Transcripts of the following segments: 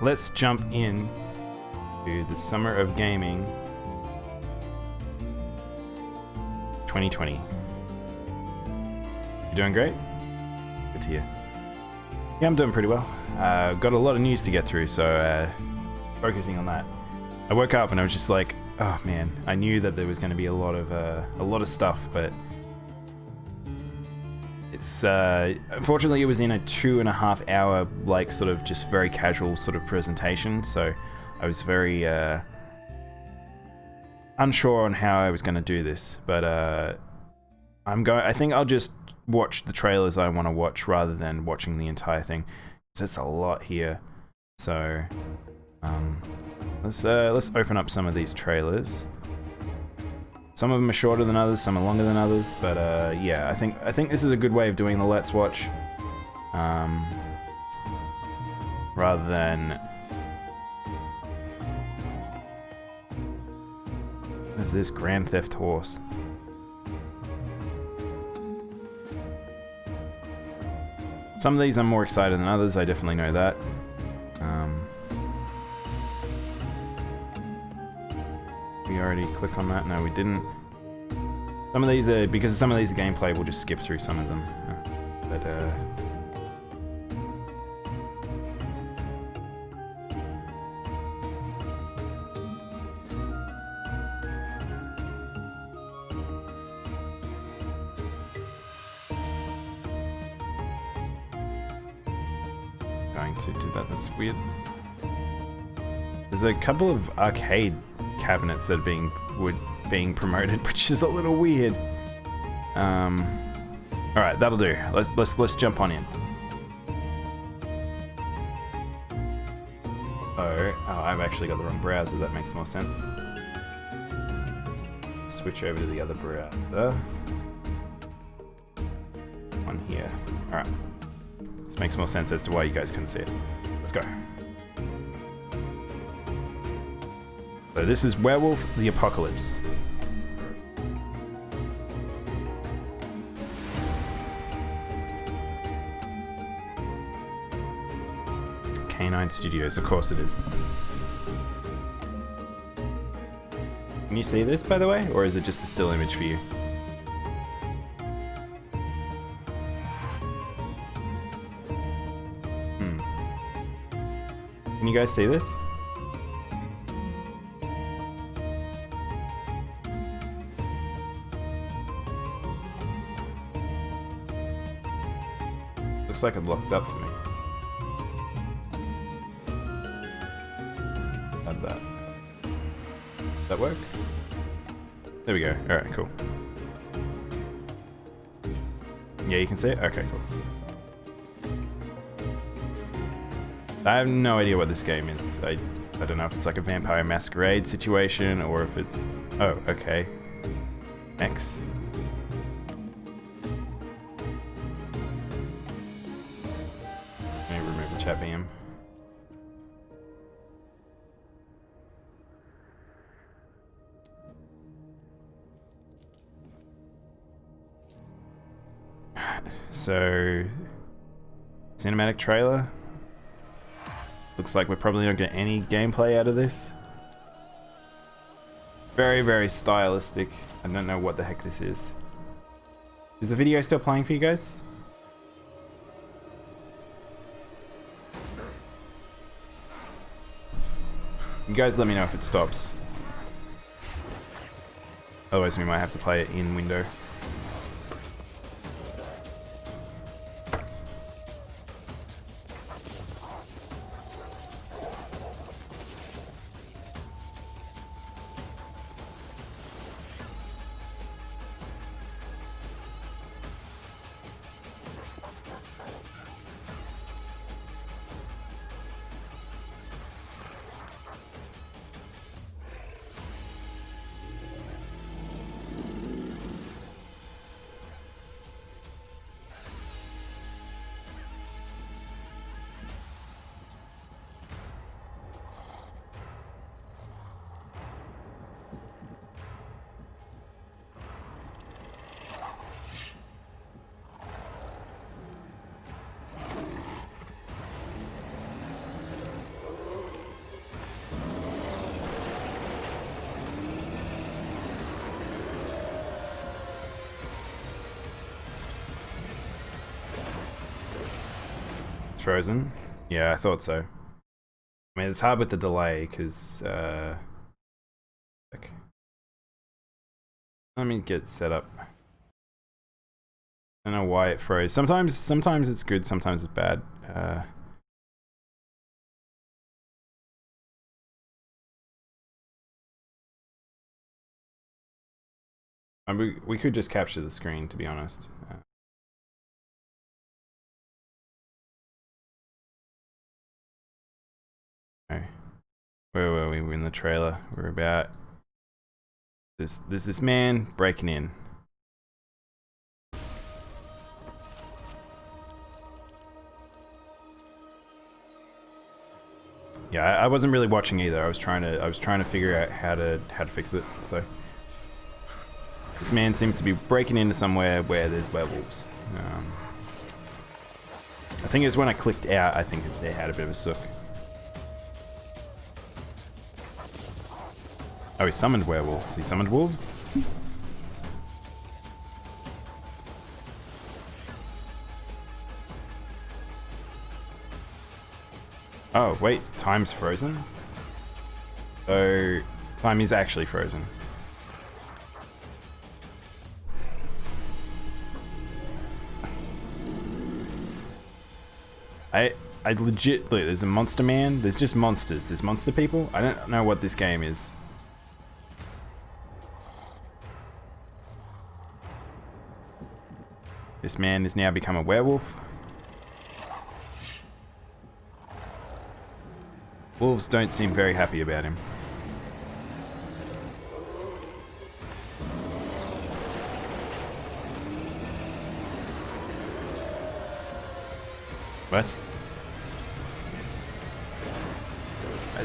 let's jump in to the summer of gaming 2020. You doing great? Good to hear. Yeah, I'm doing pretty well. Got a lot of news to get through, so focusing on that. I woke up and I was just like, oh man, I knew that there was going to be a lot of stuff, but it's unfortunately it was in a 2.5 hour like sort of just very casual sort of presentation, so I was very unsure on how I was going to do this, but I think I'll just watch the trailers I want to watch rather than watching the entire thing. It's a lot here, so let's open up some of these trailers. Some of them are shorter than others, some are longer than others, but yeah, I think this is a good way of doing the Let's Watch, rather than. What is this? Grand Theft Horse. Some of these I'm more excited than others, I definitely know that. We already click on that? No, we didn't. Some of these are, because some of these are gameplay, we'll just skip through some of them. But going to do that, that's weird. There's a couple of arcade cabinets that are being promoted, which is a little weird. All right, that'll do. Let's jump on in. Oh, I've actually got the wrong browser. That makes more sense. Switch over to the other browser. One here. All right. This makes more sense as to why you guys couldn't see it. Let's go. So this is Werewolf the Apocalypse. K9 Studios, of course it is. Can you see this, by the way, or is it just a still image for you? Can you guys see this? Looks like it locked up for me. How'd that? Does that work? There we go. Alright, cool. Yeah, you can see it? Okay, cool. I have no idea what this game is. I don't know if it's like a Vampire Masquerade situation or if it's... Oh, okay. X. Let me remove the chat VM. So... Cinematic trailer. Looks like we're probably not getting any gameplay out of this. Very, very stylistic. I don't know what the heck this is. Is the video still playing for you guys? You guys let me know if it stops. Otherwise we might have to play it in window. It's frozen? Yeah, I thought so. I mean, it's hard with the delay, because, like, let me get set up. I don't know why it froze. Sometimes it's good, sometimes it's bad. I mean, we could just capture the screen, to be honest. Okay. Where were we? We're in the trailer. We're about... There's this man breaking in. Yeah, I wasn't really watching either. I was trying to figure out how to fix it. So this man seems to be breaking into somewhere where there's werewolves. I think it's when I clicked out, I think they had a bit of a sook. Oh, he summoned werewolves. He summoned wolves? Oh, wait, time's frozen? So, time is actually frozen. I legit, look, there's a monster man, there's just monsters, there's monster people. I don't know what this game is. This man has now become a werewolf. Wolves don't seem very happy about him. What?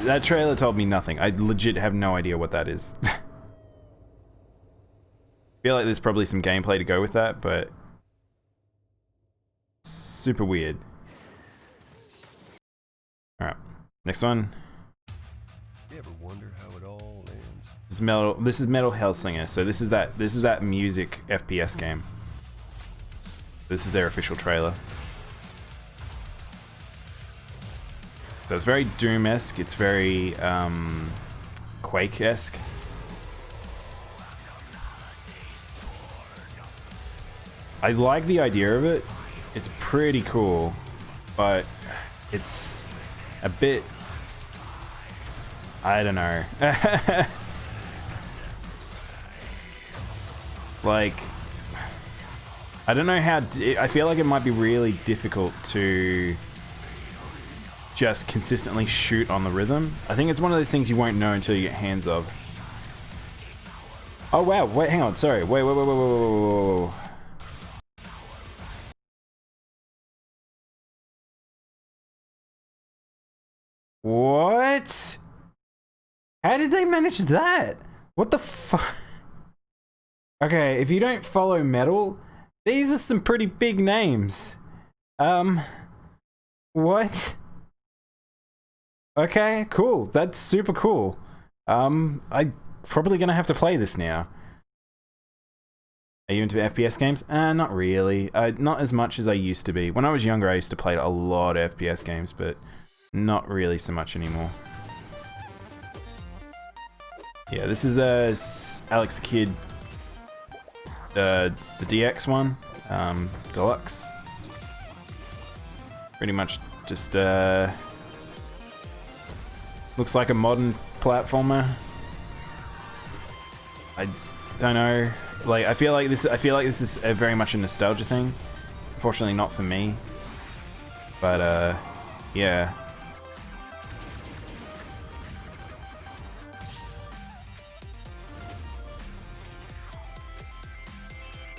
That trailer told me nothing. I legit have no idea what that is. I feel like there's probably some gameplay to go with that, but... super weird. Alright. Next one. You ever wonder how it all ends? This is Metal Hellsinger, so this is that music FPS game. This is their official trailer. So it's very Doom-esque, it's very Quake-esque. I like the idea of it. It's pretty cool, but it's a bit, I don't know. Like, I don't know how, I feel like it might be really difficult to just consistently shoot on the rhythm. I think it's one of those things you won't know until you get hands of. Oh wow, wait, hang on, sorry. Wait. What? How did they manage that? What the fuck? Okay, if you don't follow metal, these are some pretty big names. What? Okay, cool. That's super cool. I'm probably gonna have to play this now. Are you into FPS games? Not really. Not as much as I used to be. When I was younger, I used to play a lot of FPS games, but not really so much anymore. Yeah, this is the Alex the Kid, the DX one, Deluxe. Pretty much just looks like a modern platformer. I don't know. Like I feel like this is very much a nostalgia thing. Unfortunately, not for me. But yeah.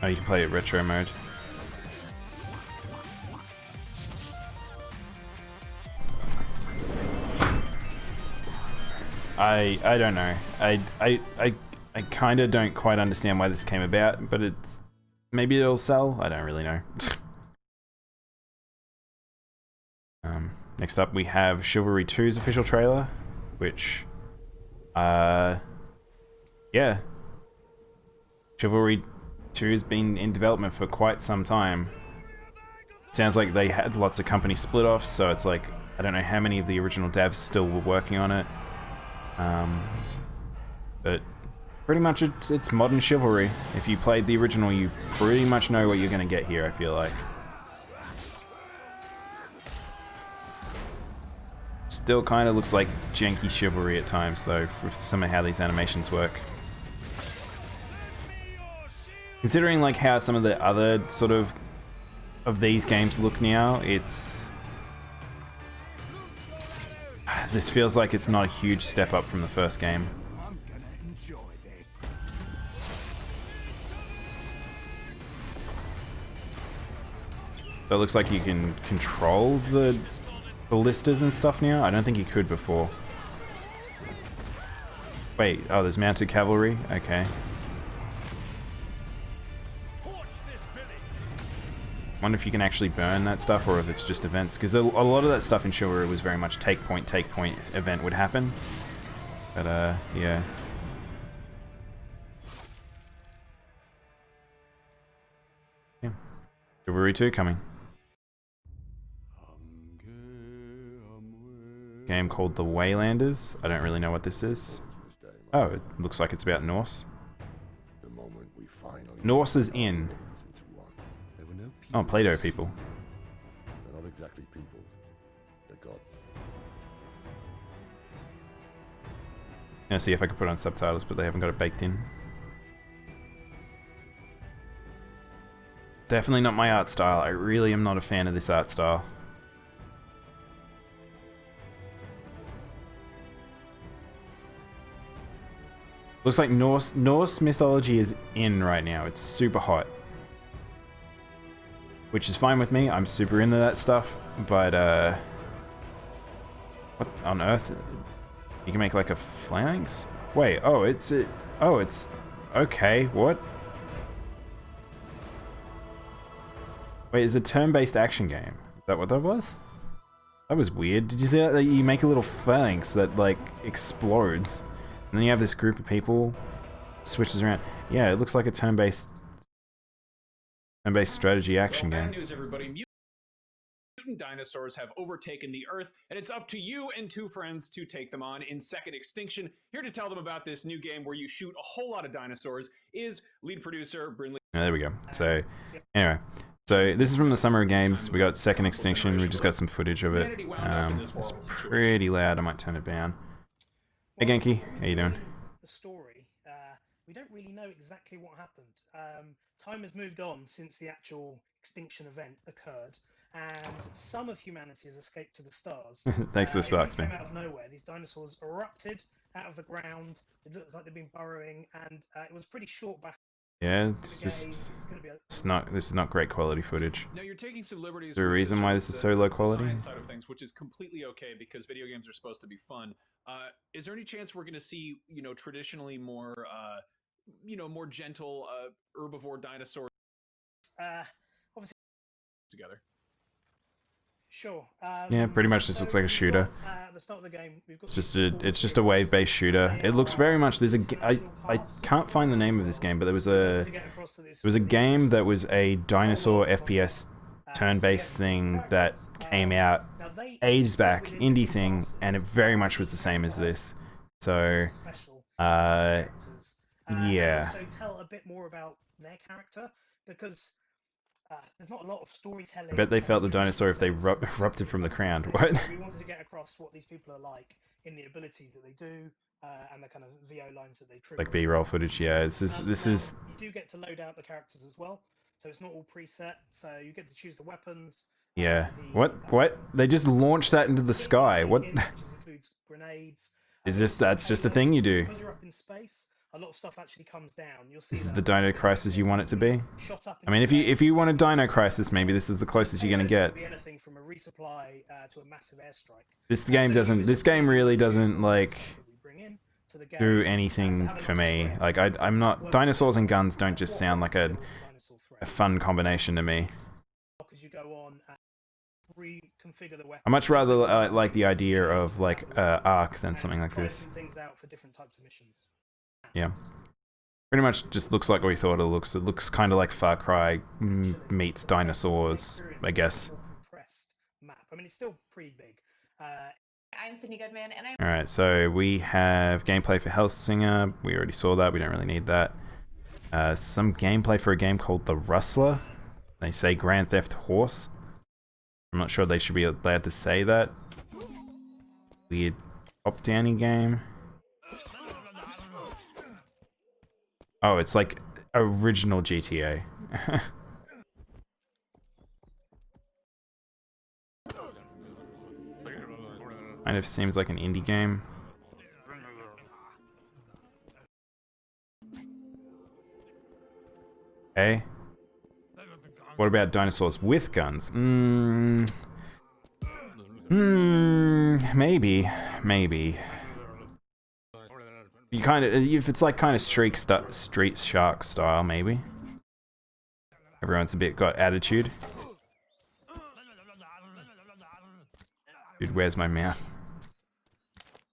Oh, you can play it retro mode. I don't know. I kind of don't quite understand why this came about, but it's maybe it'll sell. I don't really know. Next up we have Chivalry 2's official trailer, which yeah. Chivalry 2 has been in development for quite some time. sounds like they had lots of company split offs, so it's like I don't know how many of the original devs still were working on it. But pretty much it's modern chivalry. If you played the original, you pretty much know what you're going to get here, I feel like. Still kind of looks like janky chivalry at times, though, for some of how these animations work. Considering like how some of the other sort of these games look now, it's... This feels like it's not a huge step up from the first game. So it looks like you can control the ballistas and stuff now. I don't think you could before. Wait, oh, there's mounted cavalry? Okay. Wonder if you can actually burn that stuff or if it's just events, because a lot of that stuff in Chivalry was very much take point event would happen. But yeah. Yeah. Chivalry 2 coming. Game called The Waylanders. I don't really know what this is. Oh, it looks like it's about Norse. Norse is in. Oh, Play-Doh people. They're not exactly people. They're gods. I'm gonna see if I can put on subtitles, but they haven't got it baked in. Definitely not my art style. I really am not a fan of this art style. Looks like Norse mythology is in right now. It's super hot. Which is fine with me. I'm super into that stuff. But, what on earth? You can make like a phalanx? Wait, oh, it's... Okay, what? Wait, it's a turn-based action game. Is that what that was? That was weird. Did you see that? Like, you make a little phalanx that, like, explodes. And then you have this group of people, switches around. Yeah, it looks like a turn-based strategy action game. Bad news, everybody. Mutant dinosaurs have overtaken the Earth, and it's up to you and two friends to take them on in Second Extinction. Here to tell them about this new game where you shoot a whole lot of dinosaurs is lead producer Brinley. Oh, there we go. So, anyway. So, this is from the Summer of Games. We got Second Extinction. We just got some footage of it. It's pretty loud. I might turn it down. Hey Genki, how you doing? The story, we don't really know exactly what happened. Time has moved on since the actual extinction event occurred, and some of humanity has escaped to the stars. Thanks for the sparks, man. Came out of nowhere. These dinosaurs erupted out of the ground. It looked like they've been burrowing, and it was pretty short back. Yeah, it's just this is not great quality footage. Now you're taking some liberties. Is there a reason why this is so low quality? Science side of things, which is completely okay because video games are supposed to be fun. Is there any chance we're going to see, traditionally more, more gentle herbivore dinosaurs Obviously together? Sure. Yeah, pretty much just looks like a shooter. At the start of the game, we've got It's just a wave-based shooter. It looks very much. I can't find the name of this game, but there was a game that was a dinosaur FPS turn-based thing that came out ages back, indie thing, and it very much was the same as this. So, yeah. Also tell a bit more about their character because. There's not a lot of storytelling. I bet they felt the dinosaur if they erupted from the ground. What? We wanted to get across what these people are like in the abilities that they do, and the kind of VO lines that they trigger. Like B-roll footage, yeah. This is. You do get to load out the characters as well, so it's not all preset. So you get to choose the weapons. Yeah. What? They just launched that into the sky. What? Which includes grenades. That's just a thing you do. Because you're up in space. A lot of stuff actually comes down. You'll see this is the Dino Crisis you want it to be. Shot up I mean, if you want a Dino Crisis, maybe this is the closest you're gonna get. Be anything from a resupply to a massive airstrike. This game doesn't. This game really doesn't like do anything for me. Like I'm not. Dinosaurs and guns don't just sound like a fun combination to me. I much rather like the idea of like Ark than something like this. Yeah. Pretty much just looks like we thought it looks. It looks kind of like Far Cry meets dinosaurs, I guess. Compressed map. I mean, it's still pretty big. I'm Sydney Goodman, and I'm. Alright, so we have gameplay for Hellsinger. We already saw that. We don't really need that. Some gameplay for a game called The Rustler. They say Grand Theft Horse. I'm not sure they should be allowed to say that. Weird top-downy game. Oh, it's like original GTA. Kind of seems like an indie game. Okay. What about dinosaurs with guns? Maybe. You kind of, if it's like kind of Street Shark style, maybe. Everyone's a bit got attitude. Dude, where's my mouth?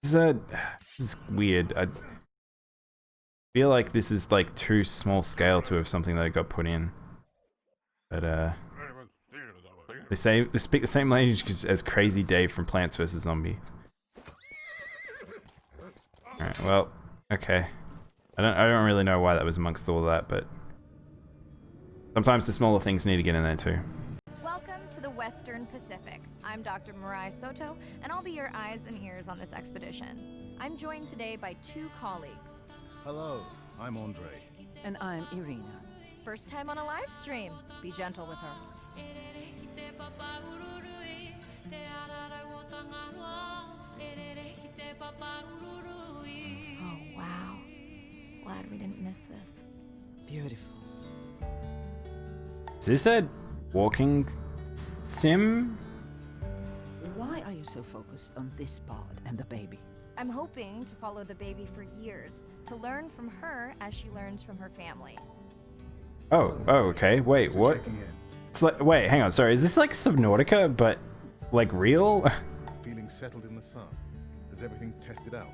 This is weird. I feel like this is like too small scale to have something that got put in. But they speak the same language as Crazy Dave from Plants vs Zombies. Alright, well, okay. I don't really know why that was amongst all that, but sometimes the smaller things need to get in there too. Welcome to the Western Pacific. I'm Dr. Mirai Soto, and I'll be your eyes and ears on this expedition. I'm joined today by two colleagues. Hello, I'm Andre. And I'm Irina. First time on a live stream. Be gentle with her. Oh, wow. Glad we didn't miss this. Beautiful. Is this a walking sim? Why are you so focused on this pod and the baby? I'm hoping to follow the baby for years, to learn from her as she learns from her family. Oh, okay. Wait, what? It's like, wait, hang on. Sorry, is this like Subnautica, but like real? Feeling settled in the sun. Has everything tested out?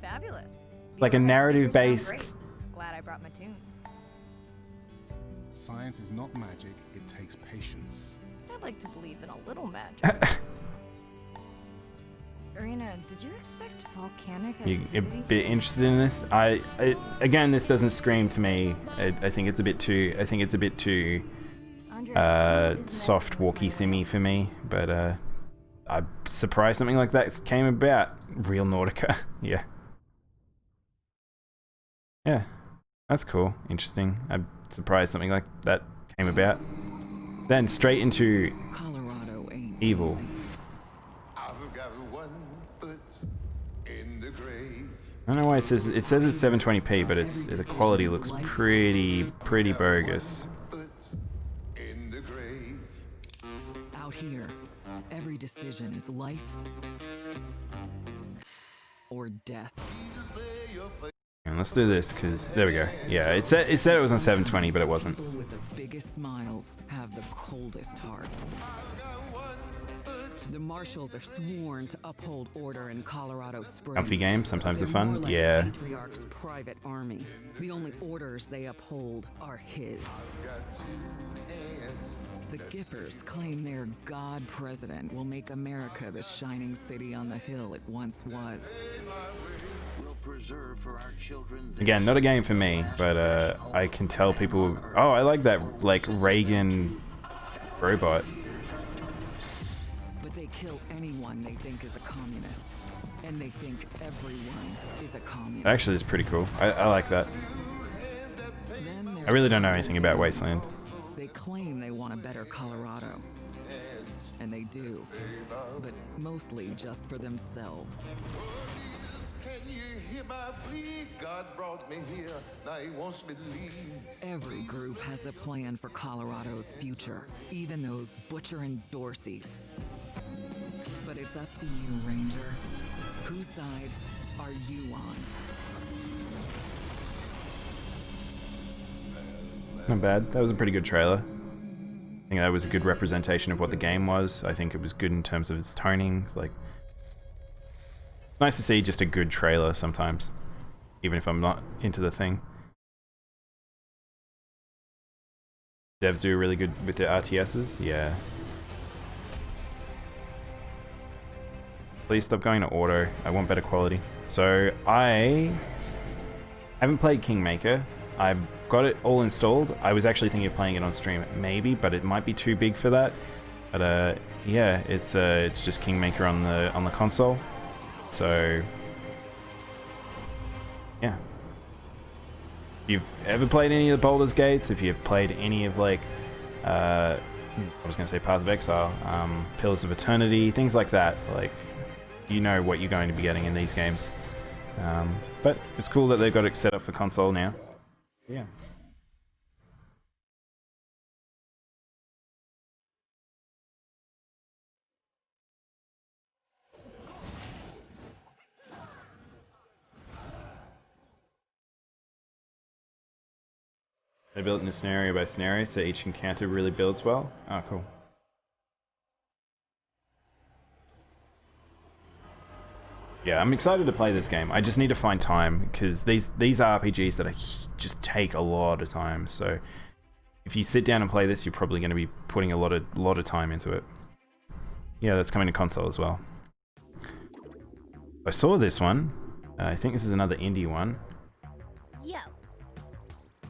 Fabulous. Like a The overhead speakers narrative-based. sound great. Glad I brought my tunes. Science is not magic, it takes patience. I'd like to believe in a little magic. Irina, did you expect volcanic You a activity? bit interested in this? Again, this doesn't scream to me. I think it's a bit too. I think it's a bit too Andre, who is soft, messing walky with my simmy for me. But I'm surprised something like that came about. Real Nautica, yeah. Yeah, that's cool. Interesting. I'm surprised something like that came about. Then straight into Colorado ain't evil. easy. I've got 1 foot in the grave. I don't know why it says it's 720p, but the quality looks pretty bogus. Foot in the grave. Out here, every decision is life or death. And let's do this, because there we go. Yeah, it said it was on 720, but it wasn't. People with the biggest smiles have the coldest hearts. The marshals are sworn to uphold order in Colorado Springs. Comfy game, sometimes they're They're more fun. like Yeah. the patriarch's private army. The only orders they uphold are his. Got 2 hands. The Gippers claim their God president will make America the shining city on the hill it once was. We'll preserve for our children. Again, not a game for me, but I can tell people. Oh, I like that, like Reagan robot. But they kill anyone they think is a communist. And they think everyone is a communist. Actually, it's pretty cool. I like that. Then there's I really don't know the anything about Republicans. Wasteland. They claim they want a better Colorado. And they do. But mostly just for themselves. Can you hear my plea? God brought me here. Now he wants me to leave. Every group has a plan for Colorado's future, even those butcherin' Dorseys. But it's up to you, Ranger. Whose side are you on? Not bad. That was a pretty good trailer. I think that was a good representation of what the game was. I think it was good in terms of its toning. Like, nice to see just a good trailer sometimes, even if I'm not into the thing. Devs do really good with their RTSs. Yeah. Please stop going to auto. I want better quality. So I haven't played Kingmaker. I've got it all installed. I was actually thinking of playing it on stream, maybe, but it might be too big for that. But yeah, it's just Kingmaker on the console. So yeah. If you've ever played any of the Baldur's Gates, if you've played any of like I was gonna say Path of Exile, Pillars of Eternity, things like that, like you know what you're going to be getting in these games. But it's cool that they've got it set up for console now. Yeah. They built in a scenario by scenario, so each encounter really builds well. Oh, cool. Yeah, I'm excited to play this game. I just need to find time, because these are RPGs that just take a lot of time. So if you sit down and play this, you're probably going to be putting a lot of time into it. Yeah, that's coming to console as well. I saw this one. I think this is another indie one. Yo.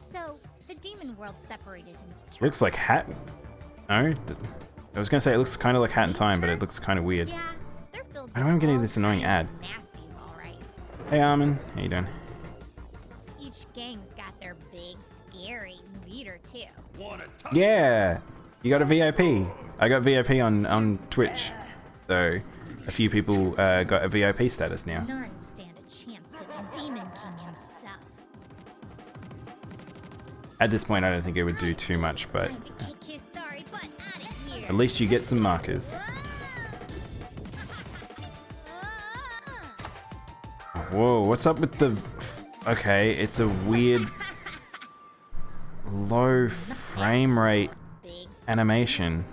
So the demon world separated into turfs. Looks like Hat. No, I was gonna say it looks kind of like Hat in Time, but it looks kind of weird. Yeah, they're filled I don't want to get this annoying ad. nasties, all right. Hey Armin, how you doing? Each gang's got their big, scary leader too. Yeah, you got a VIP. I got VIP on Twitch, so a few people got a VIP status now. None stand a chance to the Demon King himself. At this point, I don't think it would do too much, but Time to kick his sorry butt out of here. at least you get some markers. Whoa, what's up with the... Okay, it's a weird low frame rate animation.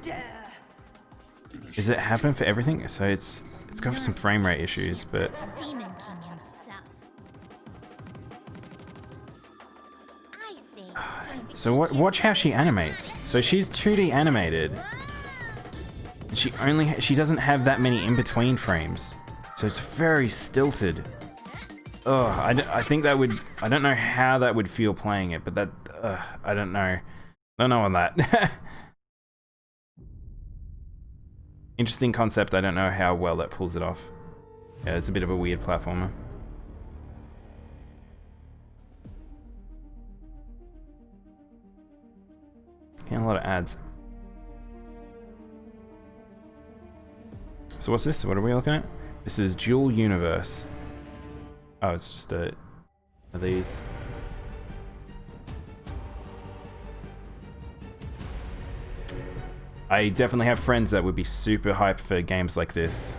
Does it happen for everything? So it's got some frame rate issues, but... Demon King himself. I say it's time to So watch how she animates. So she's 2D animated. She doesn't have that many in-between frames. So it's very stilted. Ugh, I think that would... I don't know how that would feel playing it, but that... I don't know. I don't know on that. Interesting concept, I don't know how well that pulls it off. Yeah, it's a bit of a weird platformer. Yeah, a lot of ads. So what's this? What are we looking at? This is Dual Universe. Oh, it's just a... Are these... I definitely have friends that would be super hyped for games like this.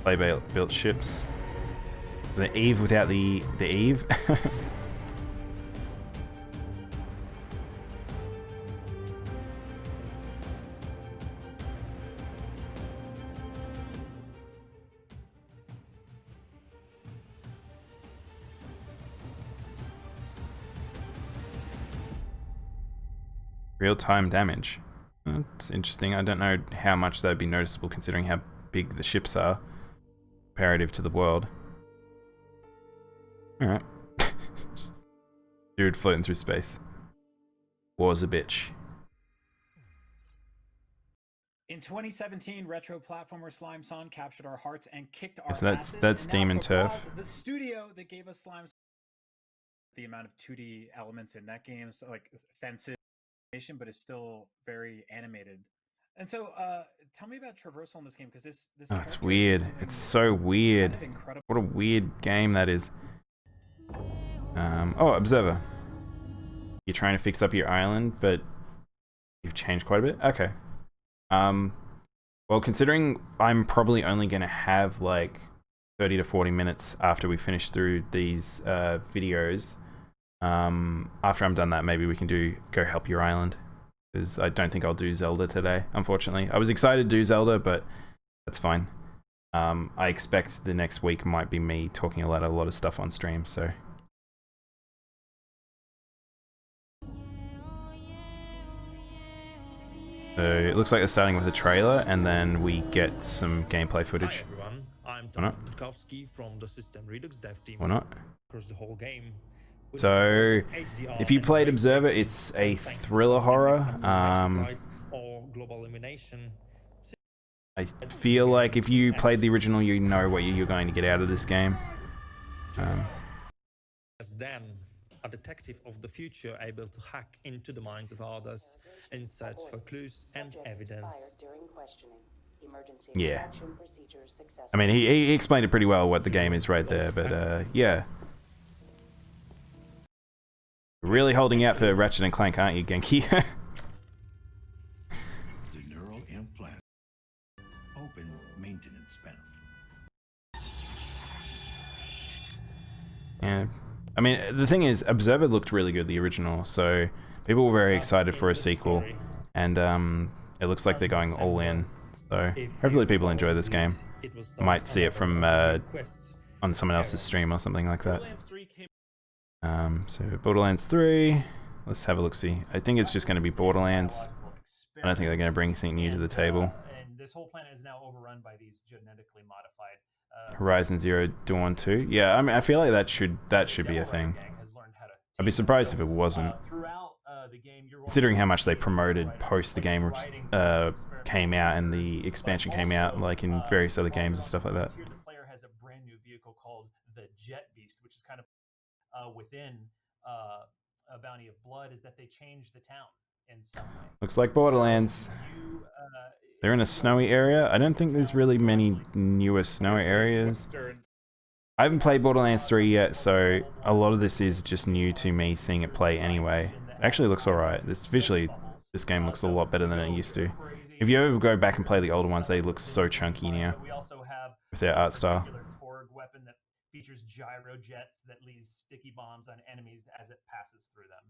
Play built ships. Is it Eve without the Eve? Real-time damage. That's interesting. I don't know how much that would be noticeable considering how big the ships are comparative to the world. Alright. Dude floating through space. War's a bitch. In 2017, retro platformer Slime Song captured our hearts and kicked our So asses. that's And now Demon for Turf. Claws, the studio that gave us Slime Song, the amount of 2D elements in that game, so like fences, but it's still very animated. And so, tell me about traversal in this game, because this Oh, it's weird. It's so weird. kind of incredible. What a weird game that is. Oh, Observer. You're trying to fix up your island, but you've changed quite a bit? Okay. Well, considering I'm probably only going to have like 30 to 40 minutes after we finish through these videos, after I'm done that, maybe we can go help your island, because I don't think I'll do Zelda today, unfortunately. I was excited to do Zelda, but that's fine. I expect the next week might be me talking a lot of stuff on stream, so So it looks like they're starting with a trailer, and then we get some gameplay footage. Hi everyone, I'm Why not? Tom Budkowski from the System Redux dev team. Why not? Across the whole game. So, if you played Observer, it's a thriller horror. Or global elimination. I feel like if you played the original, you know what you're going to get out of this game. As Dan, a detective of the future able to hack into the minds of others in search for clues and evidence. Yeah. I mean, he explained it pretty well what the game is right there, but yeah. Really holding out for Ratchet and Clank, aren't you, Genki? The neural implant. Open maintenance panel. Yeah. I mean, the thing is, Observer looked really good, the original, so people were very excited for a sequel, and it looks like they're going all in. So hopefully people enjoy this game. Might see it from on someone else's stream or something like that. So Borderlands 3, let's have a look-see. I think it's just going to be Borderlands. I don't think they're going to bring anything new to the table. And this whole planet is now overrun by these genetically modified Horizon Zero Dawn 2. Yeah, I mean, I feel like that should be a thing. I'd be surprised if it wasn't. Considering how much they promoted post the game came out and the expansion came out, like in various other games and stuff like that. Here the player has a brand new vehicle called the Jet Beast, which is kind of within a Bounty of Blood, is that they changed the town in some way. Looks like Borderlands. They're in a snowy area. I don't think there's really many newer snowy areas. I haven't played Borderlands 3 yet, so a lot of this is just new to me seeing it play anyway. It actually looks alright. Visually, this game looks a lot better than it used to. If you ever go back and play the older ones, they look so chunky now with their art style. Weapon that features gyro jets that leaves sticky bombs on enemies as it passes through them.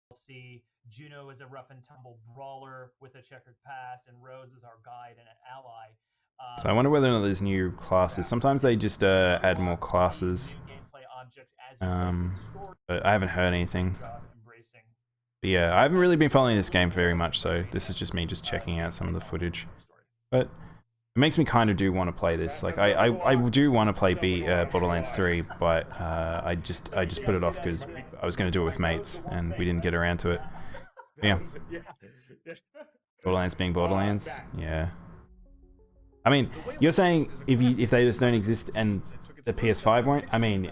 We'll see Juno is a rough and tumble brawler with a checkered past, and Rose is our guide and an ally. So I wonder whether or not there's new classes. Sometimes they just add more classes. But I haven't heard anything. But yeah, I haven't really been following this game very much, so this is just me just checking out some of the footage. But it makes me kind of do want to play this. Like I do want to play Borderlands 3, but I just put it off because I was going to do it with mates and we didn't get around to it. Yeah. Borderlands being Borderlands. Yeah. I mean, you're saying if they just don't exist and the PS5 won't? I mean,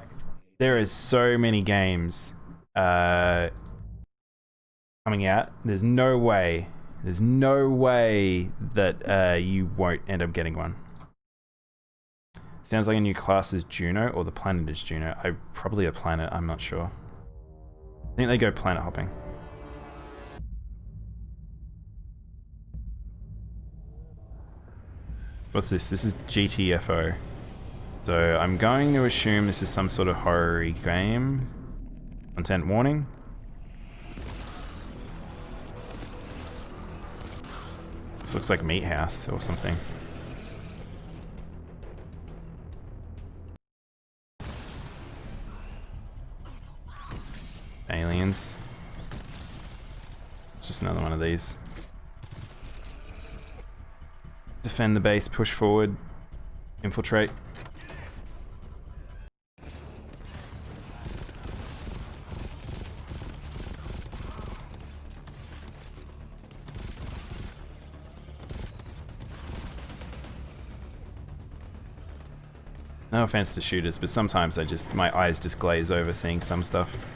there is so many games coming out. There's no way that you won't end up getting one. Sounds like a new class is Juno, or the planet is Juno. Probably a planet, I'm not sure. I think they go planet hopping. What's this? This is GTFO. So I'm going to assume this is some sort of horror-y game. Content warning. This looks like Meat House or something. Aliens. It's just another one of these. Defend the base, push forward, infiltrate. No offense to shooters, but sometimes my eyes just glaze over seeing some stuff.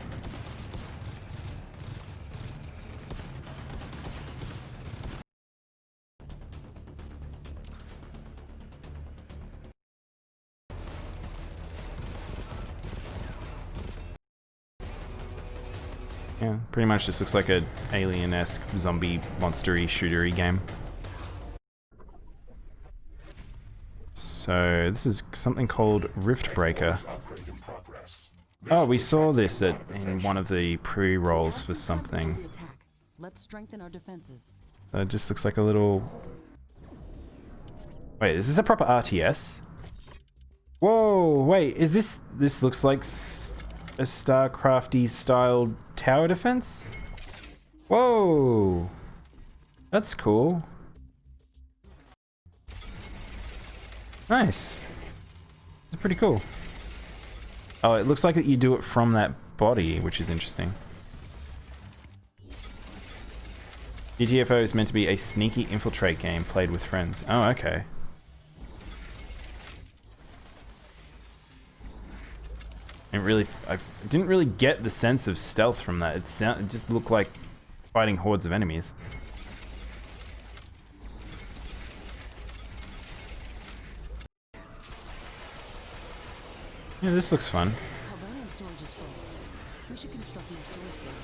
Yeah, pretty much just looks like an alien-esque zombie monstery shootery game. So this is something called Rift Breaker. Oh, we saw this in one of the pre-rolls for something. Let's strengthen our defenses. It just looks like a little... Wait, is this a proper RTS? Whoa, wait, is this... This looks like a StarCrafty style tower defense? Whoa! That's cool. Nice. It's pretty cool. Oh, it looks like that you do it from that body, which is interesting. GTFO is meant to be a sneaky infiltrate game played with friends. Oh, okay. I didn't really get the sense of stealth from that. It just looked like fighting hordes of enemies. Yeah, this looks fun. We should construct more storage buildings.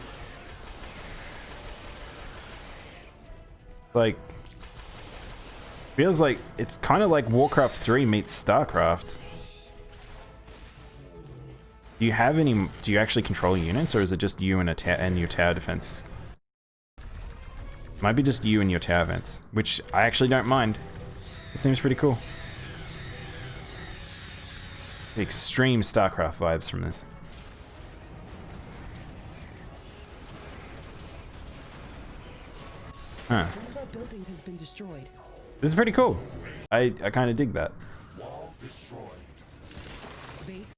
Like, feels like it's kind of like Warcraft 3 meets StarCraft. Do you have any? Do you actually control units, or is it just you and your tower defense? Might be just you and your tower defense, which I actually don't mind. It seems pretty cool. The extreme StarCraft vibes from this. Huh. One of our buildings has been destroyed. This is pretty cool. I kind of dig that. Wall destroyed. Base.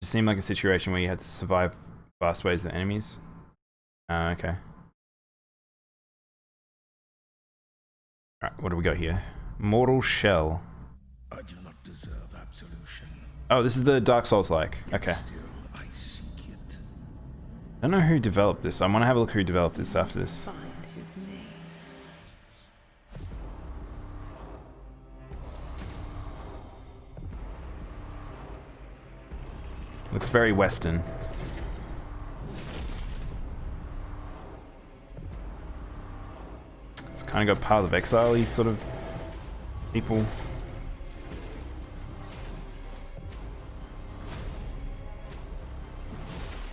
It seemed like a situation where you had to survive fast waves of enemies. Okay. Alright, what do we got here? Mortal Shell. I do not deserve absolution. Oh, this is the Dark Souls-like. Okay. Still, I seek it. I don't know who developed this. I want to have a look who developed this after this. Find his name. Looks very Western. It's kind of got Path of Exile-y sort of people.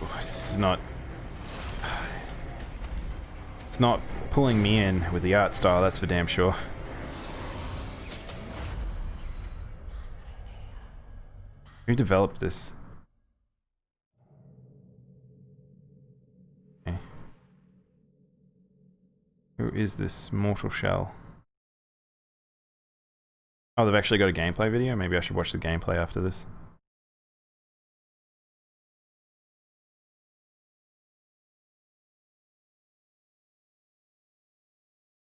Ooh, this is not... It's not pulling me in with the art style, that's for damn sure. Who developed this? Okay. Who is this Mortal Shell? Oh, they've actually got a gameplay video? Maybe I should watch the gameplay after this.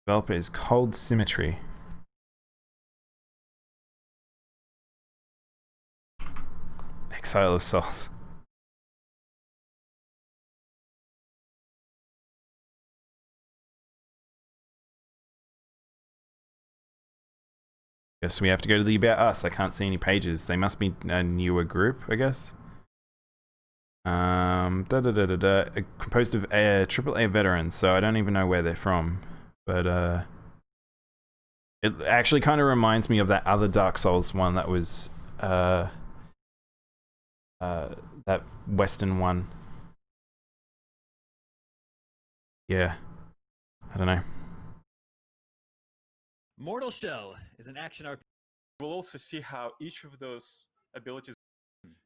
Developer is Cold Symmetry. Exile of Souls. Guess we have to go to the About Us. I can't see any pages. They must be a newer group, I guess. Composed of AAA veterans, so I don't even know where they're from. But it actually kind of reminds me of that other Dark Souls one that was that Western one. Yeah, I don't know. Mortal Shell is an action RPG. We'll also see how each of those abilities.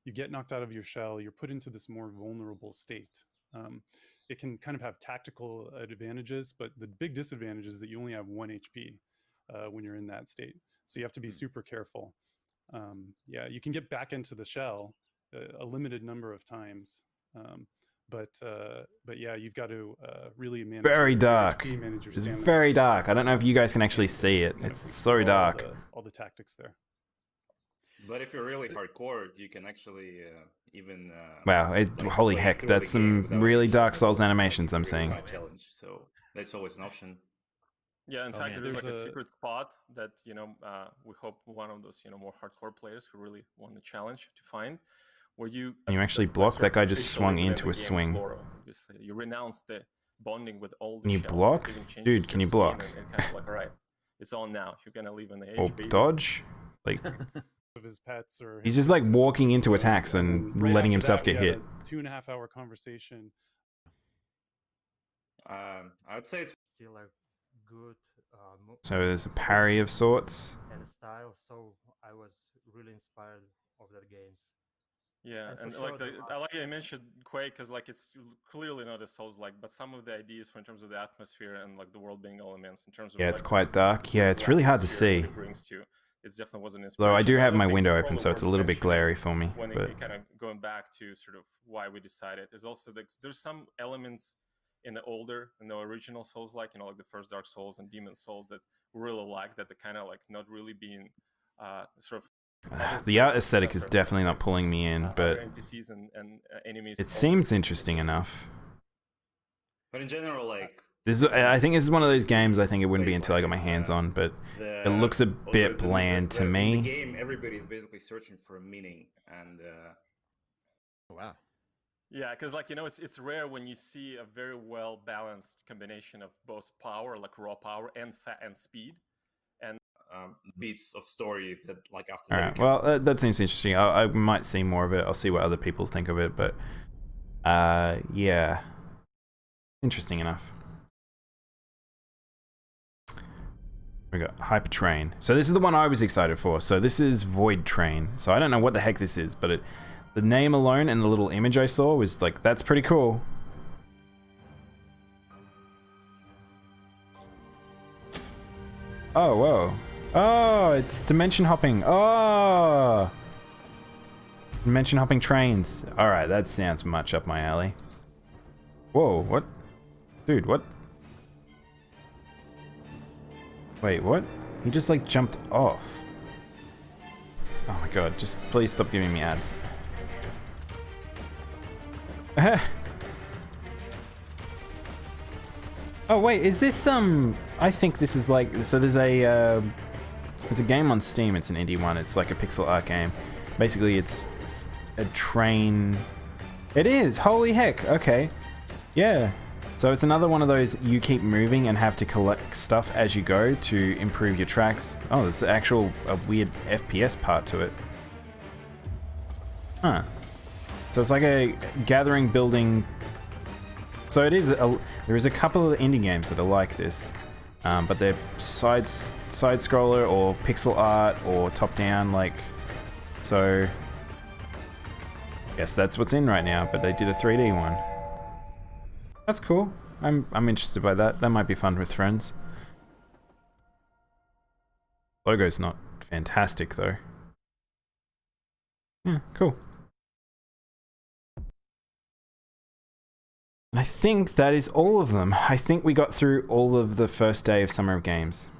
You get knocked out of your shell, you're put into this more vulnerable state. It can kind of have tactical advantages, but the big disadvantage is that you only have 1 HP when you're in that state. So you have to be super careful. Yeah, you can get back into the shell a limited number of times. But yeah, you've got to really manage. Very dark. HP, manage your It's stamina. very dark. I don't know if you guys can actually see it. It's so dark. All the tactics there. But if you're really hardcore, you can actually even. Wow, holy play heck, through that's the game some without really issues. Dark That's Souls also animations I'm really seeing. high challenge, so that's always an option. Yeah, in fact, man, there's like there's a a- secret spot that we hope one of those more hardcore players who really want the challenge to find, where you. Can you actually block? That guy just swung into a swing. Obviously, you renounce the bonding with all the Can you shells. block? It even changes Dude, can your you skin block? And kind of like, all right, it's on now. You're gonna leave an age. Or baby. dodge? Like, Of his pets or he's his just like pets or walking something. into attacks and Right letting after himself that, get we hit. had a 2.5-hour conversation. I'd say it's still a good So there's a parry of sorts. and style, so I was really inspired of that games. Yeah, And and for like sure, I like you mentioned Quake because like it's clearly not a Souls-like, but some of the ideas in terms of the atmosphere and like the world being elements in terms of Yeah, it's like quite dark. Yeah, it's the really hard to atmosphere and see. what it brings to, it's definitely was an Though I inspiration. do have Another my thing window that's open, probably so it's a worth little bit mentioning glary for me. when But it kind of going back to sort of why we decided is also that there's some elements in the original Souls-like, you know, like the first Dark Souls and Demon Souls that we really like that they're kind of like not really being sort of the art aesthetic is definitely not pulling me in, but NPCs and enemies. it seems interesting enough. But in general, like This is, I think this is one of those games I think it wouldn't be until I got my hands on, but it looks a bit bland to me. In the game, everybody is basically searching for a meaning, and wow. Yeah, because like, you know, it's rare when you see a very well balanced combination of both power, like raw power, and speed, and beats of story that like after. All right, well that seems interesting. I might see more of it. I'll see what other people think of it, but yeah, interesting enough. We got Hyper Train. So this is the one I was excited for. So this is Void Train. So I don't know what the heck this is, but the name alone and the little image I saw was like, that's pretty cool. Oh, whoa. Oh, it's dimension hopping. Oh! Dimension hopping trains. Alright, that sounds much up my alley. Whoa, what? Dude, what? Wait, what? He just like jumped off. Oh my god, just please stop giving me ads. Oh wait, is this I think this is like, so there's a game on Steam, it's an indie one, it's like a pixel art game. Basically it's a train. It is, holy heck, okay. Yeah. So it's another one of those you keep moving and have to collect stuff as you go to improve your tracks. Oh, there's actual a weird FPS part to it. Huh. So it's like a gathering building. So it is there is a couple of indie games that are like this, but they're side scroller or pixel art or top down, like. So yes, that's what's in right now. But they did a 3D one. That's cool. I'm interested by that. That might be fun with friends. Logo's not fantastic though. Yeah, cool. And I think that is all of them. I think we got through all of the first day of Summer of Games.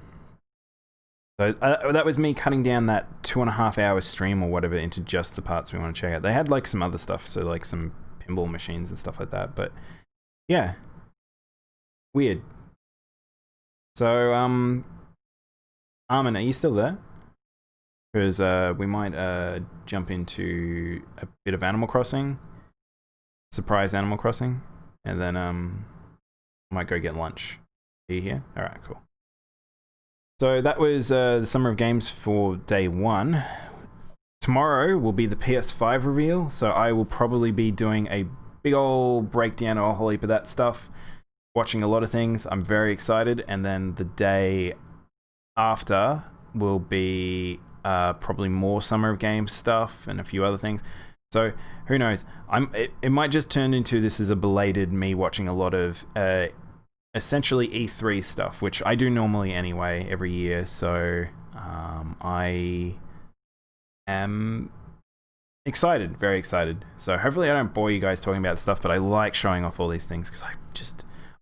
So that was me cutting down that 2.5 hour stream or whatever into just the parts we want to check out. They had like some other stuff, so like some pinball machines and stuff like that, but yeah. Weird. So, Armin, are you still there? Because we might jump into a bit of Animal Crossing. Surprise Animal Crossing. And then might go get lunch. Are you here? Alright, cool. So that was the Summer of Games for day 1. Tomorrow will be the PS5 reveal, so I will probably be doing a big old breakdown of a whole heap of that stuff. Watching a lot of things. I'm very excited. And then the day after will be probably more Summer of Games stuff and a few other things. So who knows? It might just turn into this is a belated me watching a lot of essentially E3 stuff, which I do normally anyway every year. So I am excited, very excited. So hopefully I don't bore you guys talking about stuff, but I like showing off all these things because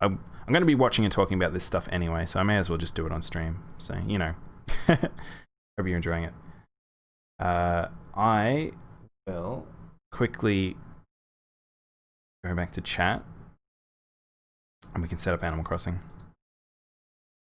I'm going to be watching and talking about this stuff anyway, so I may as well just do it on stream. So, you know. Hope you're enjoying it. I will quickly go back to chat and we can set up Animal Crossing.